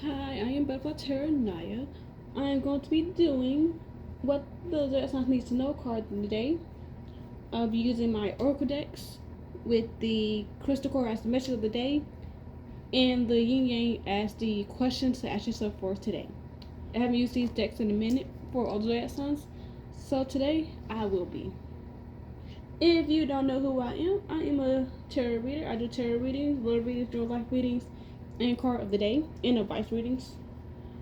Hi, I am Butterfly Terra Naya. I am going to be doing what the zodiac signs needs to know card today. I'll be using my Oracle decks with the Crystal Core as the message of the day and the Yin Yang as the questions to ask yourself for today. I haven't used these decks in a minute for all the zodiac signs, so today I will be. If you don't know who I am a tarot reader. I do tarot readings, love readings, real life readings, and card of the day, and advice readings.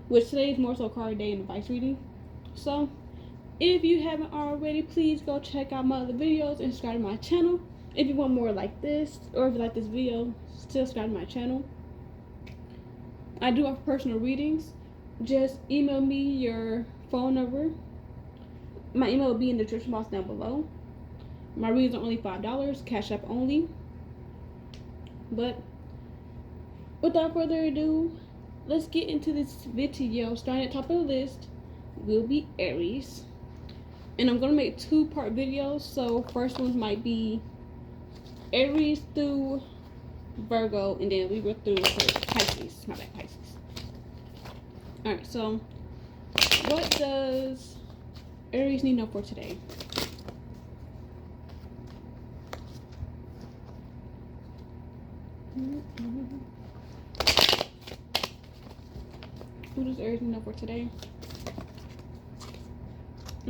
Which today is more so card day and advice reading. So, if you haven't already, please go check out my other videos and subscribe to my channel. If you want more like this, or if you like this video, still subscribe to my channel. I do offer personal readings. Just email me your phone number. My email will be in the description box down below. My readings are only $5, Cash App only. But without further ado, let's get into this video. Starting at the top of the list will be Aries. And I'm going to make two-part videos. So first one might be Aries through Virgo, and then we go through Pisces. My bad, Pisces. Alright, so what does Aries need to know for today? What does Aries need to know for today?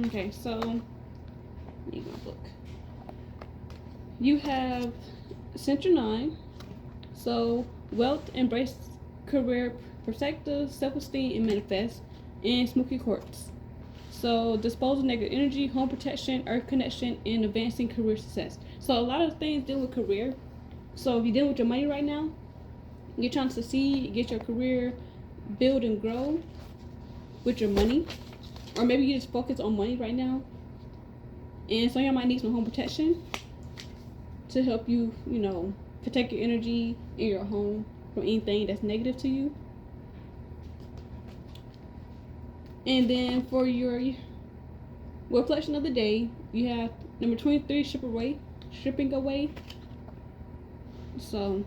Okay, so need my book. You have Center 9. So wealth, embrace career perspective, self-esteem, and manifest, and smoky quartz. So dispose of negative energy, home protection, earth connection, and advancing career success. So a lot of things deal with career. So if you're dealing with your money right now, you're trying to succeed, get your career, build and grow with your money. Or maybe you just focus on money right now. And some of y'all might need some home protection to help you, protect your energy in your home from anything that's negative to you. And then for your reflection of the day, you have number 23, shipping away. So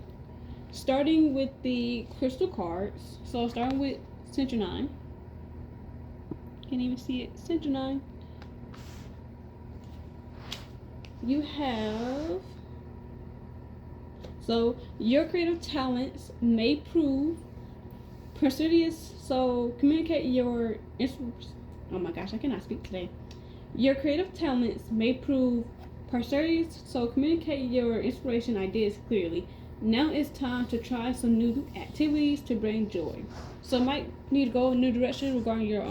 starting with the crystal cards. So starting with Center 9. Can't even see it. Center 9. You have, so your creative talents may prove perseverance. So communicate your, oh my gosh, I cannot speak today. Your creative talents may prove perseverance. So communicate your inspiration ideas clearly. Now it's time to try some new activities to bring joy. So might need to go in a new direction regarding your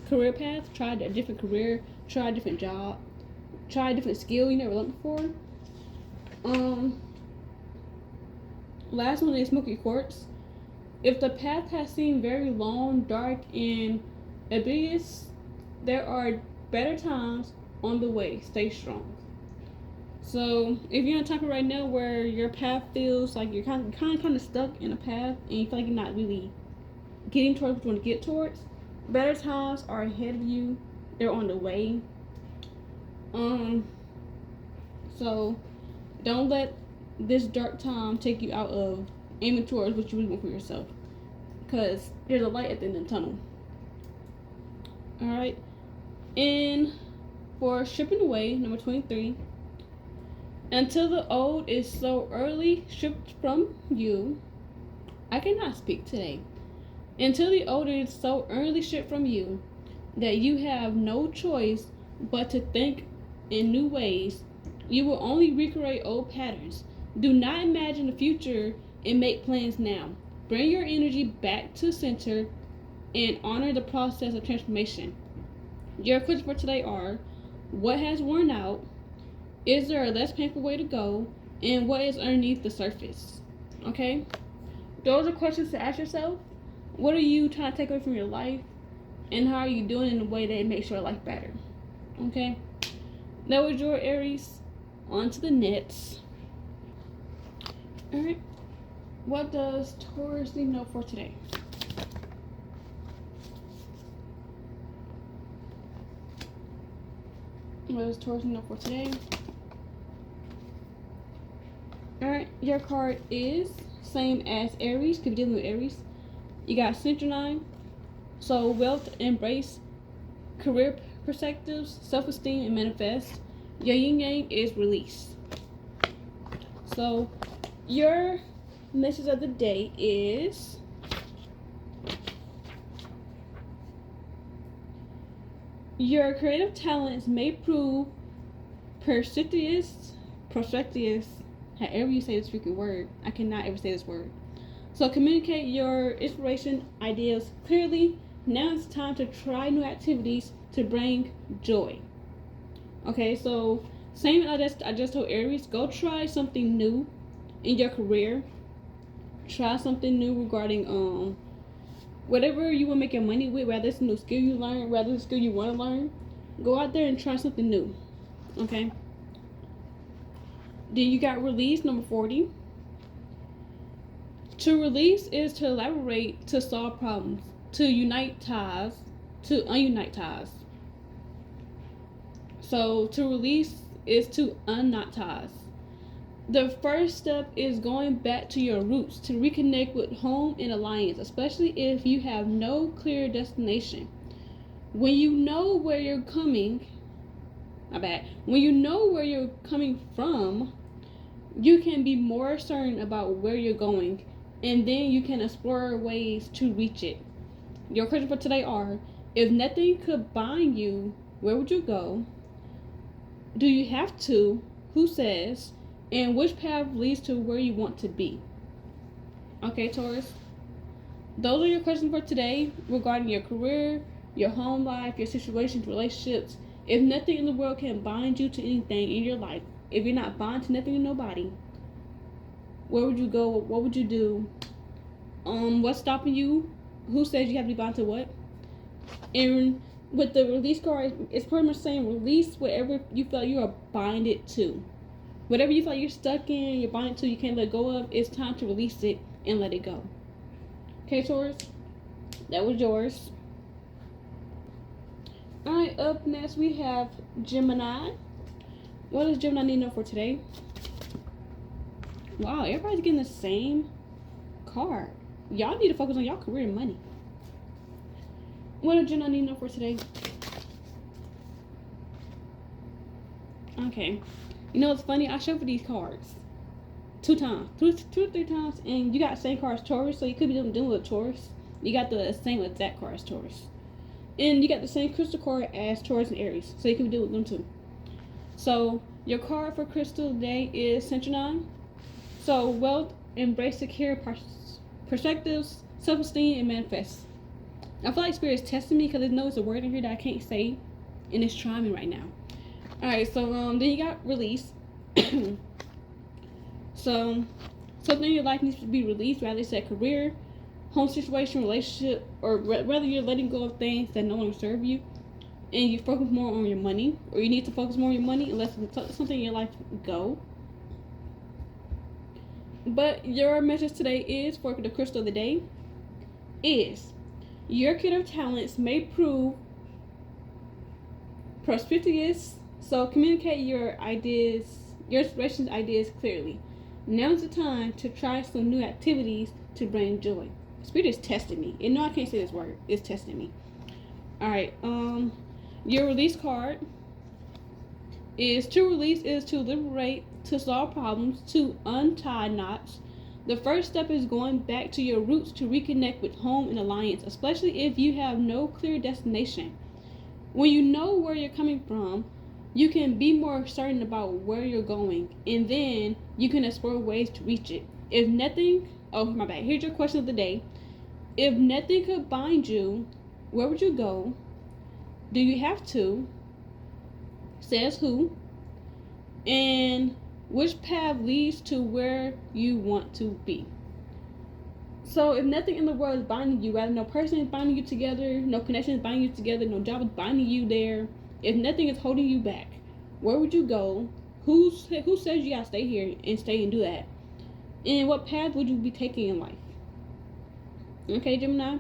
career path. Try a different career, try a different job, try a different skill you never learned before. Last one is smoky quartz. If the path has seemed very long, dark, and oblivious, there are better times on the way. Stay strong. So if you're in a time right now where your path feels like you're kind of stuck in a path and you feel like you're not really getting towards what you want to get towards, better times are ahead of you. They're on the way. So don't let this dark time take you out of aiming towards what you really want for yourself, because there's a light at the end of the tunnel. Alright, and for shipping away, number 23, until the old is so early stripped from you. I cannot speak today. Until the old is so early stripped from you that you have no choice but to think in new ways, you will only recreate old patterns. Do not imagine the future and make plans now. Bring your energy back to center and honor the process of transformation. Your questions for today are: what has worn out? Is there a less painful way to go? And what is underneath the surface? Okay? Those are questions to ask yourself. What are you trying to take away from your life? And how are you doing in a way that makes your life better? Okay? That was your Aries. On to the next. Alright. What does Taurus need to know for today? What does Taurus need to know for today? Alright, your card is same as Aries, could be dealing with Aries. You got Central, so wealth, embrace, career perspectives, self-esteem, and manifest. Your yin yang is release. So your message of the day is your creative talents may prove perspicuous, however you say this freaking word. I cannot ever say this word. So communicate your inspiration ideas clearly. Now it's time to try new activities to bring joy. Okay, so same I just told Aries, go try something new in your career. Try something new regarding whatever you want to make your money with, whether it's a new skill you learn, whether it's a skill you want to learn. Go out there and try something new. Okay. Then you got release, number 40. To release is to elaborate, to solve problems, to unite ties, to ununite ties. So to release is to unknot ties. The first step is going back to your roots to reconnect with home and alliance, especially if you have no clear destination. When you know where you're coming, when you know where you're coming from, you can be more certain about where you're going, and then you can explore ways to reach it. Your questions for today are: if nothing could bind you, where would you go? Do you have to? Who says? And which path leads to where you want to be? Okay, Taurus. Those are your questions for today regarding your career, your home life, your situations, relationships. If nothing in the world can bind you to anything in your life, if you're not bound to nothing and nobody, where would you go? What would you do? What's stopping you? Who says you have to be bound to what? And with the release card, it's pretty much saying release whatever you feel you are binded to. Whatever you feel you're stuck in, you're bonded to, you can't let go of, it's time to release it and let it go. Okay, Taurus? That was yours. Alright, up next we have Gemini. What does Gemini need to know for today? Wow, everybody's getting the same card. Y'all need to focus on y'all career and money. What does Gemini need to know for today? Okay. You know what's funny? I showed for these cards 2 times, two or three times, and you got the same card as Taurus, so you could be dealing with a Taurus. You got the same exact card as Taurus. And you got the same crystal card as Taurus and Aries, so you can deal with them too. So your card for crystal today is Central. So wealth, embrace secure perspectives, self-esteem, and manifest. I feel like Spirit is testing me because it knows a word in here that I can't say, and it's trying me right now. Alright, so then you got release. So something in your life needs to be released, whether it's a career, home situation, relationship, or whether you're letting go of things that no longer serve you, and you focus more on your money, or you need to focus more on your money and let something in your life go. But your message today is, for the crystal of the day, is your creative talents may prove perspicuous. So communicate your ideas, your inspirations, ideas clearly. Now's the time to try some new activities to bring joy. Spirit is testing me. And no, I can't say this word. It's testing me. Alright, your release card is to release is to liberate, to solve problems, to untie knots. The first step is going back to your roots to reconnect with home and alliance, especially if you have no clear destination. When you know where you're coming from, you can be more certain about where you're going, and then you can explore ways to reach it. If nothing, here's your question of the day. If nothing could bind you, where would you go? Do you have to? Says who? And which path leads to where you want to be? So if nothing in the world is binding you, rather no person is binding you together, no connection is binding you together, no job is binding you there, if nothing is holding you back, where would you go? Who says you gotta stay here and stay and do that? And what path would you be taking in life? Okay, Gemini?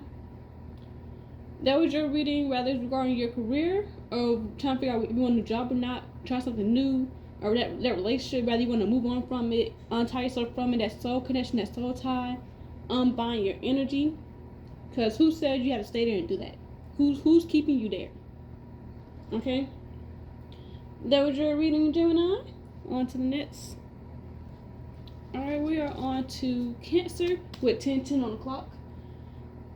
That was your reading, whether it's regarding your career or trying to figure out if you want a new job or not, try something new, or that relationship, whether you want to move on from it, untie yourself from it, that soul connection, that soul tie, unbind your energy. Because who said you had to stay there and do that? Who's keeping you there? Okay? That was your reading, Gemini. On to the next. Alright, we are on to Cancer with 10:10 on the clock.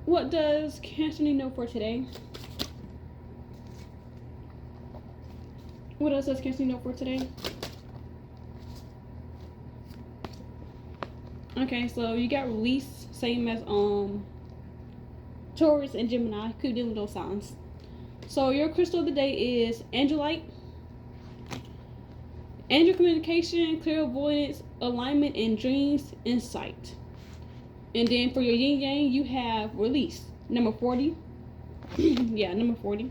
What does Cancer need to know for today? What else does Cancer need to know for today? Okay, so you got release, same as Taurus and Gemini. Could deal with those signs. So your crystal of the day is Angelite. Angel communication, clairvoyance, alignment, and dreams, insight. And then for your yin yang, you have release, number 40. Yeah, number 40.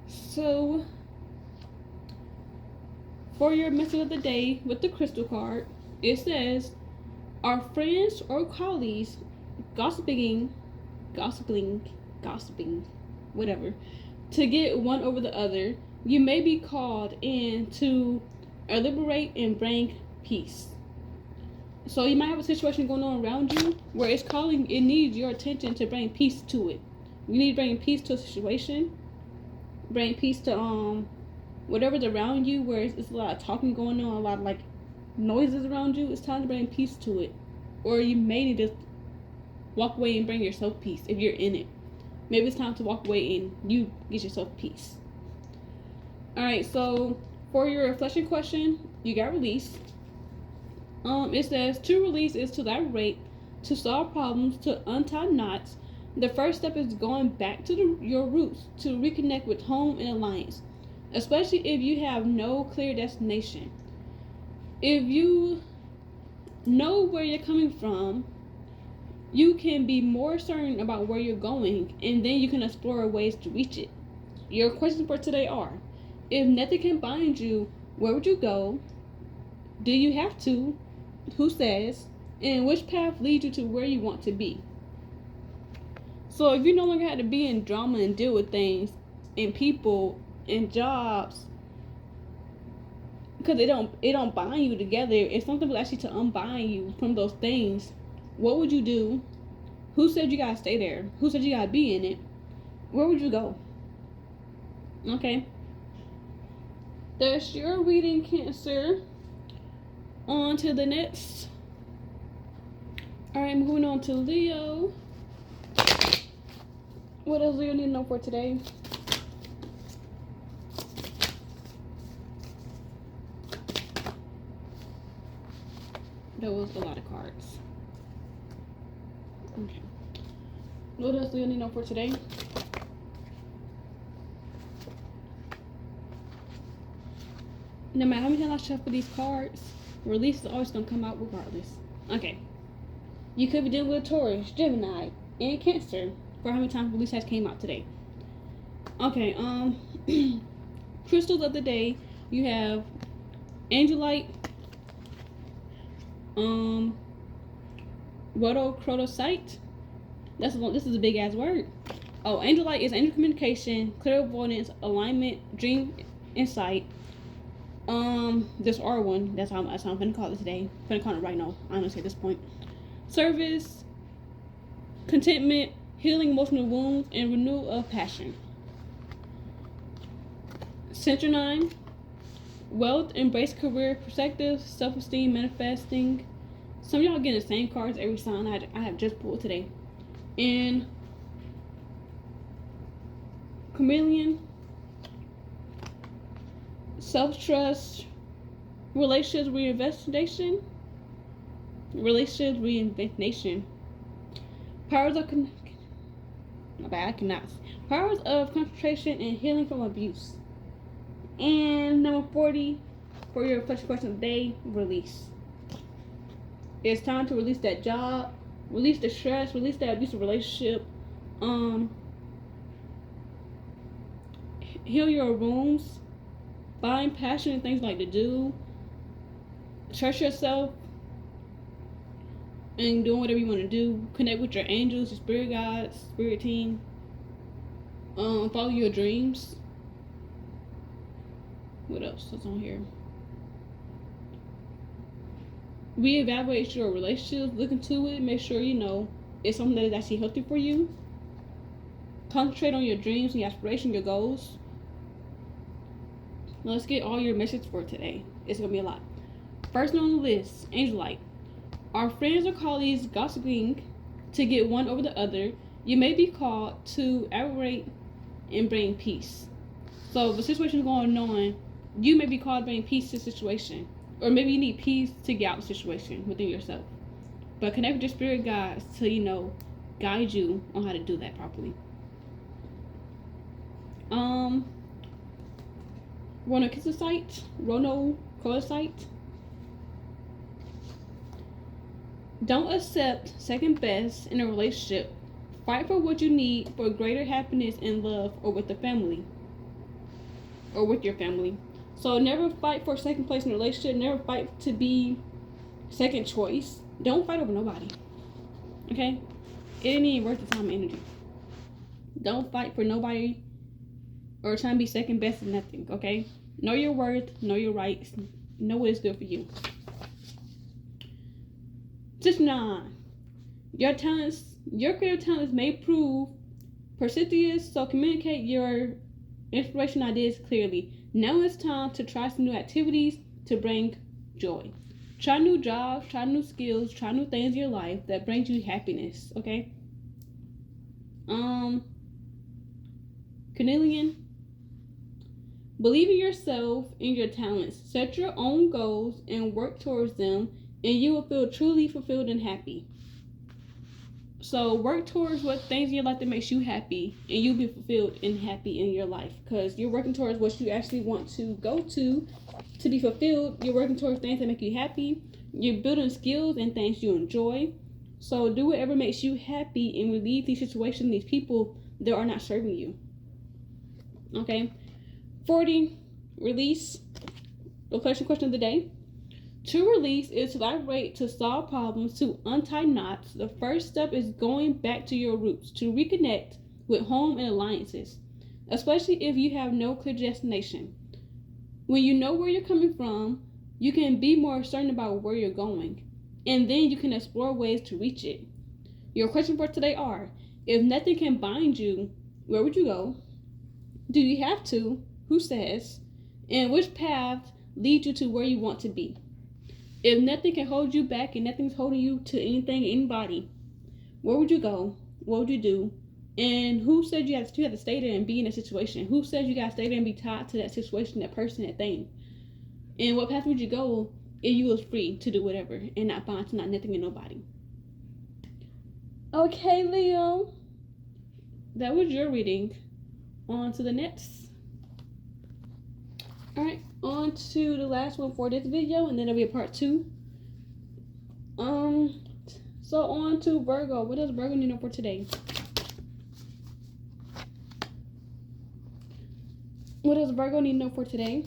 So for your message of the day with the crystal card, it says, our friends or colleagues gossiping, whatever, to get one over the other, you may be called in to liberate and bring peace. So you might have a situation going on around you where it needs your attention to bring peace to it. You need to bring peace to a situation, bring peace to whatever's around you where it's a lot of talking going on, a lot of like noises around you. It's time to bring peace to it. Or you may need to walk away and bring yourself peace if you're in it. Maybe it's time to walk away and you get yourself peace. Alright, so for your reflection question, you got release. It says to release is to liberate, to solve problems, to untie knots. The first step is going back to your roots, to reconnect with home and alliance, especially if you have no clear destination. If you know where you're coming from, you can be more certain about where you're going, and then you can explore ways to reach it. Your questions for today are, if nothing can bind you, where would you go? Do you have to? Who says? And which path leads you to where you want to be? So if you no longer have to be in drama and deal with things and people and jobs, because it don't bind you together, if something was actually to unbind you from those things, what would you do? Who said you gotta stay there? Who said you gotta be in it? Where would you go? Okay. That's your reading, Cancer. On to the next. Alright, moving on to Leo. What does Leo need to know for today? That was a lot of cards. Okay. What does Leo need to know for today? No matter how many times I shuffle these cards, release is always going to come out regardless. Okay. You could be dealing with Taurus, Gemini, and Cancer for how many times release has came out today. Okay, crystals of the day, you have Angelite, rhodochrosite. This is a big ass word. Oh, Angelite is angel communication, clairvoyance, alignment, dream, insight. This R1, that's how I'm gonna call it today. I'm gonna call it right now, honestly at this point. Service, contentment, healing emotional wounds, and renewal of passion. Center 9, wealth, embrace career, perspective, self-esteem, manifesting. Some of y'all getting the same cards every sign I have just pulled today. And chameleon, self-trust, relationships reinvestigation, powers of powers of concentration and healing from abuse. And number 40 for your reflection question of the day, release. It's time to release that job, release the stress, release that abusive relationship, heal your wounds, find passion and things like to do, trust yourself, and doing whatever you want to do. Connect with your angels, your spirit guides, spirit team. Follow your dreams. What else is on here? Reevaluate your relationships. Look into it. Make sure you know is something that is actually healthy for you. Concentrate on your dreams and your aspirations, your goals. Let's get all your messages for today. It's going to be a lot. First on the list, Angel Light. Are friends or colleagues gossiping to get one over the other? You may be called to arbitrate and bring peace. So if a situation is going on, you may be called to bring peace to the situation. Or maybe you need peace to get out of the situation within yourself. But connect with your spirit guides to, guide you on how to do that properly. Ronocosite. Don't accept second best in a relationship. Fight for what you need for greater happiness in love or with the family. Or with your family. So never fight for second place in a relationship. Never fight to be second choice. Don't fight over nobody. Okay? It ain't even worth the time and energy. Don't fight for nobody or try to be second best in nothing. Okay? Know your worth. Know your rights. Know what is good for you. 9. Your creative talents may prove persistent, so communicate your inspiration ideas clearly. Now it's time to try some new activities to bring joy. Try new jobs, try new skills, try new things in your life that brings you happiness, okay? Cornelian. Believe in yourself and your talents. Set your own goals and work towards them, and you will feel truly fulfilled and happy. So work towards what things in your life that makes you happy, and you'll be fulfilled and happy in your life, because you're working towards what you actually want to go to be fulfilled. You're working towards things that make you happy. You're building skills and things you enjoy. So do whatever makes you happy and relieve these situations, these people that are not serving you. Okay. 40. Release. The question of the day. To release is to elaborate, to solve problems, to untie knots. The first step is going back to your roots, to reconnect with home and alliances, especially if you have no clear destination. When you know where you're coming from, you can be more certain about where you're going, and then you can explore ways to reach it. Your questions for today are: if nothing can bind you, where would you go? Do you have to? Who says? And which path leads you to where you want to be? If nothing can hold you back and nothing's holding you to anything, anybody, where would you go? What would you do? And who said you have to stay there and be in a situation? Who said you got to stay there and be tied to that situation, that person, that thing? And what path would you go if you was free to do whatever and not bound to nothing and nobody? Okay, Leo. That was your reading. On to the next. Alright, on to the last one for this video, and then there'll be a part 2. So on to Virgo. What does Virgo need to know for today? What does Virgo need to know for today?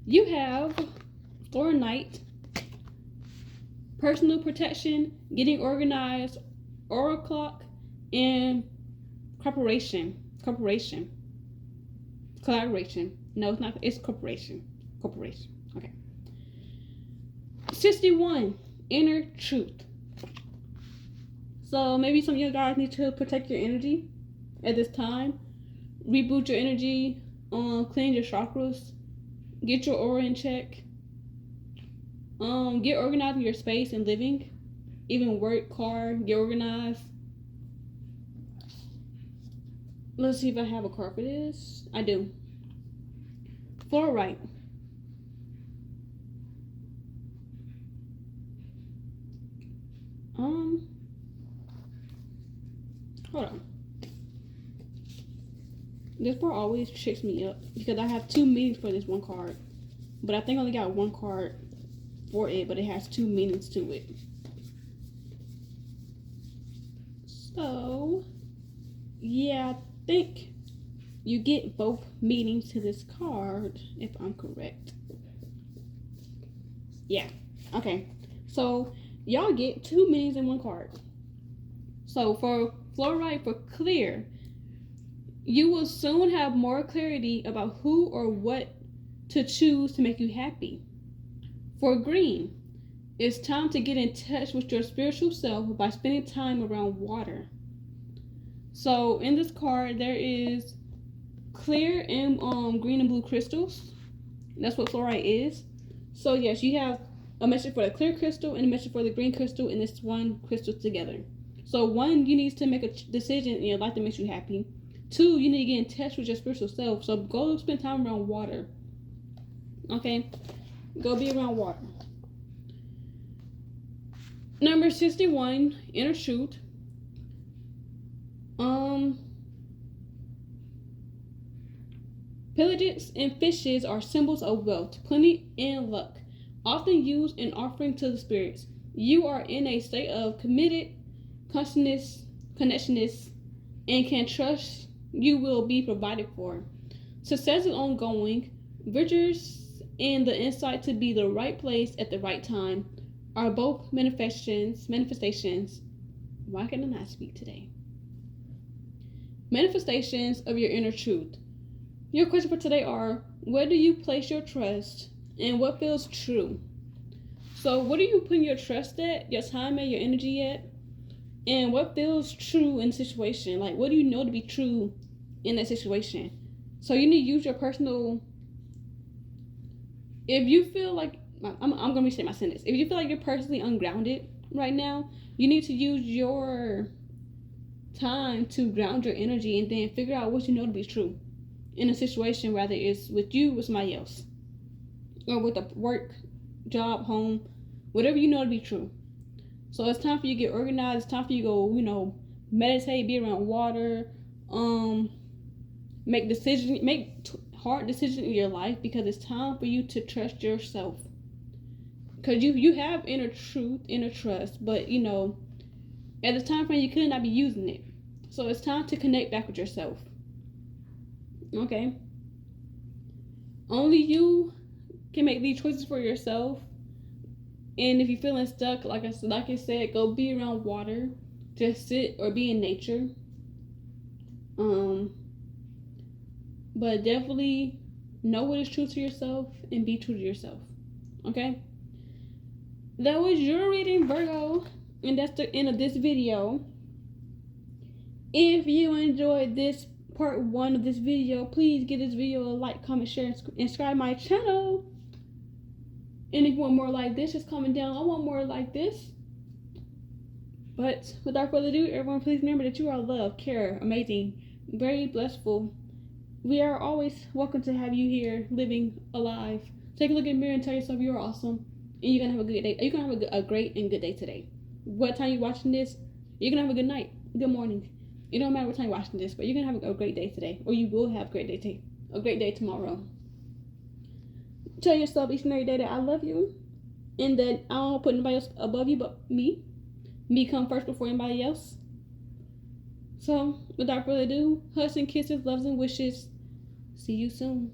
You have Floor Knight, personal protection, getting organized, Oracle Clock, and collaboration. No, it's not. It's corporation. Okay. 61. Inner truth. So maybe some of you guys need to protect your energy at this time. Reboot your energy. Clean your chakras. Get your aura in check. Get organized in your space and living. Even work, car, get organized. Let's see if I have a card for this. I do. Fluorite. Hold on. This part always tricks me up because I have 2 meanings for this one card, but I think I only got 1 card for it, but it has 2 meanings to it. So, yeah, I think you get both meanings to this card, if I'm correct. Yeah, okay. So, y'all get 2 meanings in 1 card. So, for Fluorite, for clear, you will soon have more clarity about who or what to choose to make you happy. For green, It's time to get in touch with your spiritual self by spending time around water. So in this card, there is clear and green and blue crystals. That's what fluorite is. So yes, you have a message for the clear crystal and a message for the green crystal, and it's one crystal together. So one, you need to make a decision in your life that makes you happy. Two, you need to get in touch with your spiritual self. So go spend time around water. Okay? Go be around water. Number 61, inner truth. Pillages and fishes are symbols of wealth, plenty, and luck, often used in offering to the spirits. You are in a state of committed connectedness, and can trust you will be provided for. Success is ongoing. Virtues and the insight to be the right place at the right time are both manifestations. Why can I not speak today? Manifestations of your inner truth. Your question for today are, where do you place your trust and what feels true? So what are you putting your trust at, your time at, your energy at? And what feels true in the situation? Like, what do you know to be true in that situation? So you need to use your personal, if you feel like, I'm going to restate my sentence. If you feel like you're personally ungrounded right now, you need to use your time to ground your energy and then figure out what you know to be true in a situation, whether it's with you or somebody else, or with a work, job, home, whatever you know to be true. So it's time for you to get organized. It's time for you to go, meditate, be around water, make hard decisions in your life, because it's time for you to trust yourself. Because you have inner truth, inner trust, but at the time frame you could not be using it. So it's time to connect back with yourself. Okay? Only you can make these choices for yourself. And if you're feeling stuck, like I said, go be around water. Just sit or be in nature. But definitely know what is true to yourself and be true to yourself. Okay? That was your reading, Virgo. And that's the end of this video. If you enjoyed this part 1 of this video, please give this video a like, comment, share, and subscribe my channel. And if you want more like this, just comment down, I want more like this. But without further ado, everyone, please remember that you are loved, cared, amazing, very blissful. We are always welcome to have you here, living alive. Take a look in the mirror and tell yourself you're awesome. And you're going to have a good day. You're going to have a great and good day today. What time you're watching this, you're going to have a good night, good morning. It don't matter what time you're watching this, but you're going to have a great day today. Or you will have a great day tomorrow. Tell yourself each and every day that I love you. And that I don't put anybody else above you but me. Me come first before anybody else. So, without further ado, hugs and kisses, loves and wishes. See you soon.